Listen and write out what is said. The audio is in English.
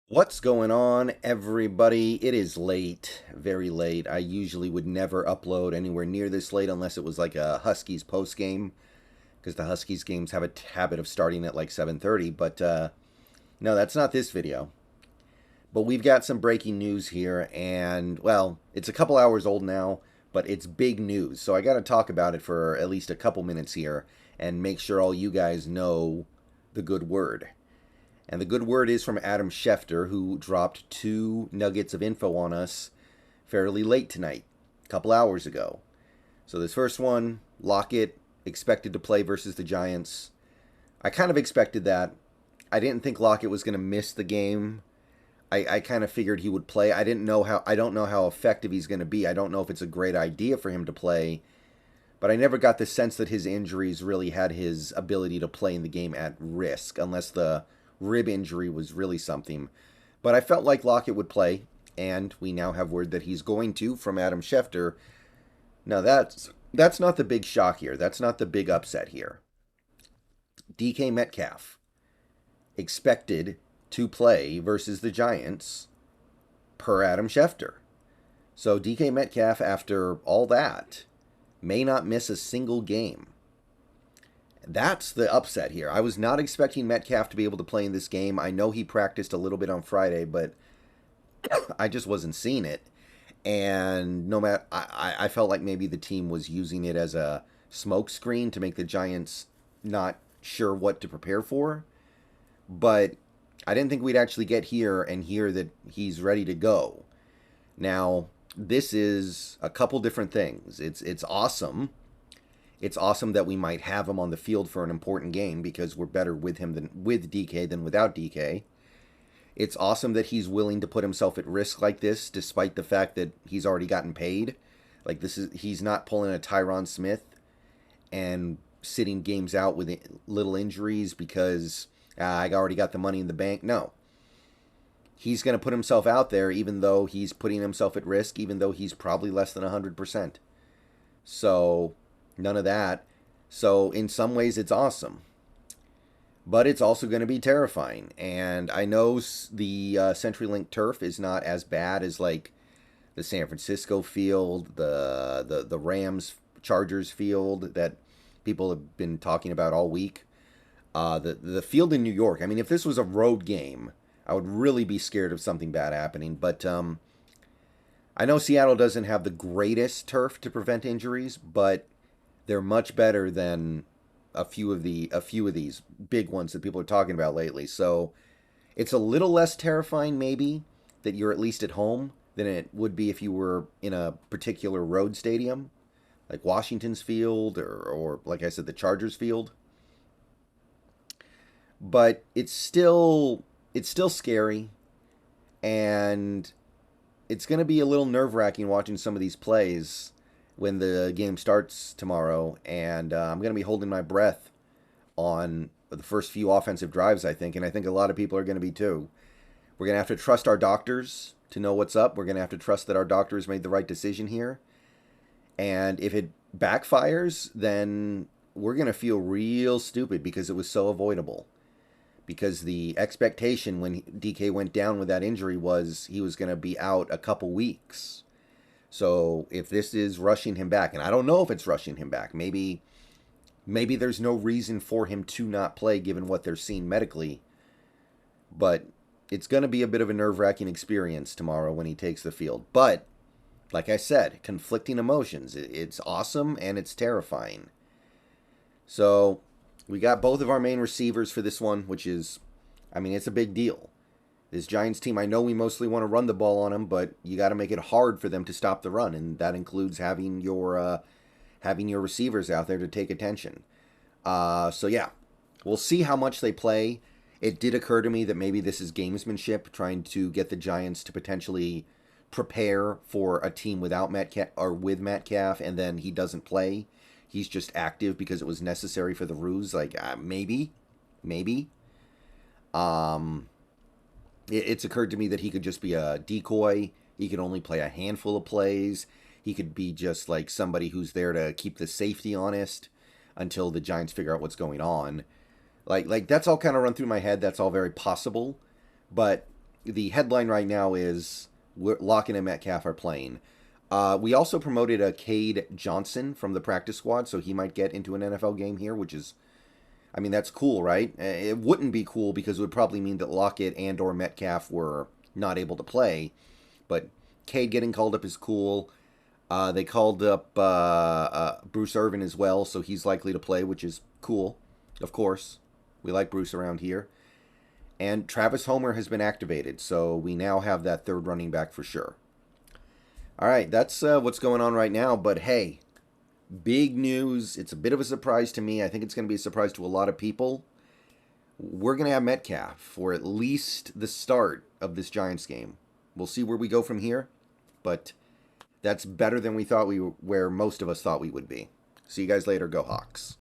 What's going on, everybody? It is late, very late. I usually would never upload anywhere near this late unless it was like a Huskies post game, because the Huskies games have a habit of starting at like 7:30. But no, that's not this video. But we've got some breaking news here, and well, it's a couple hours old now, but it's big news. So I got to talk about it for at least a couple minutes here and make sure all you guys know the good word. And the good word is from Adam Schefter, who dropped two nuggets of info on us fairly late tonight, a couple hours ago. So this first one, Lockett expected to play versus the Giants. I kind of expected that. I didn't think Lockett was going to miss the game. I kind of figured he would play. I don't know how effective he's going to be. I don't know if it's a great idea for him to play, but I never got the sense that his injuries really had his ability to play in the game at risk, unless the rib injury was really something. But I felt like Lockett would play, and we now have word that he's going to from Adam Schefter. Now that's not the big shock here. That's not the big upset here. DK Metcalf expected to play versus the Giants per Adam Schefter. So DK Metcalf, after all that, may not miss a single game. That's the upset here. I was not expecting Metcalf to be able to play in this game. I know he practiced a little bit on Friday, but I just wasn't seeing it. And no matter, I felt like maybe the team was using it as a smokescreen to make the Giants not sure what to prepare for. But I didn't think we'd actually get here and hear that he's ready to go. Now, this is a couple different things. It's awesome. It's awesome that we might have him on the field for an important game because we're better with him than with DK than without DK. It's awesome that he's willing to put himself at risk like this, despite the fact that he's already gotten paid. Like he's not pulling a Tyron Smith and sitting games out with little injuries because I already got the money in the bank. No, he's going to put himself out there, even though he's putting himself at risk, even though he's probably less than 100%. So none of that. So in some ways, it's awesome. But it's also going to be terrifying. And I know the CenturyLink turf is not as bad as like the San Francisco field, the Rams Chargers field that people have been talking about all week. The field in New York. I mean, if this was a road game, I would really be scared of something bad happening. But I know Seattle doesn't have the greatest turf to prevent injuries, but they're much better than a few of these big ones that people are talking about lately. So it's a little less terrifying, maybe, that you're at least at home than it would be if you were in a particular road stadium, like Washington's field or like I said, the Chargers field. But it's still scary, and it's going to be a little nerve-wracking watching some of these plays when the game starts tomorrow, and I'm going to be holding my breath on the first few offensive drives, I think, and I think a lot of people are going to be too. We're going to have to trust our doctors to know what's up. We're going to have to trust that our doctors made the right decision here. And if it backfires, then we're going to feel real stupid because it was so avoidable. Because the expectation when DK went down with that injury was he was going to be out a couple weeks. So if this is rushing him back, and I don't know if it's rushing him back, maybe there's no reason for him to not play given what they're seeing medically. But it's going to be a bit of a nerve-wracking experience tomorrow when he takes the field. But like I said, conflicting emotions. It's awesome and it's terrifying. So we got both of our main receivers for this one, which is, I mean, it's a big deal. This Giants team, I know we mostly want to run the ball on them, but you got to make it hard for them to stop the run, and that includes having your receivers out there to take attention. So yeah, we'll see how much they play. It did occur to me that maybe this is gamesmanship, trying to get the Giants to potentially prepare for a team without Metcalf or with Metcalf, and then he doesn't play. He's just active because it was necessary for the ruse. Like maybe. It's occurred to me that he could just be a decoy. He could only play a handful of plays. He could be just like somebody who's there to keep the safety honest until the Giants figure out what's going on. Like that's all kind of run through my head. That's all very possible. But the headline right now is Lockett and Metcalf are playing. We also promoted a Cade Johnson from the practice squad, so he might get into an NFL game here, which is, I mean, that's cool, right? It wouldn't be cool because it would probably mean that Lockett and or Metcalf were not able to play, but Cade getting called up is cool. They called up Bruce Irvin as well, so he's likely to play, which is cool. Of course, we like Bruce around here. And Travis Homer has been activated, so we now have that third running back for sure. All right, that's what's going on right now. But hey, big news. It's a bit of a surprise to me. I think it's going to be a surprise to a lot of people. We're going to have Metcalf for at least the start of this Giants game. We'll see where we go from here, but that's better than we thought where most of us thought we would be. See you guys later. Go Hawks.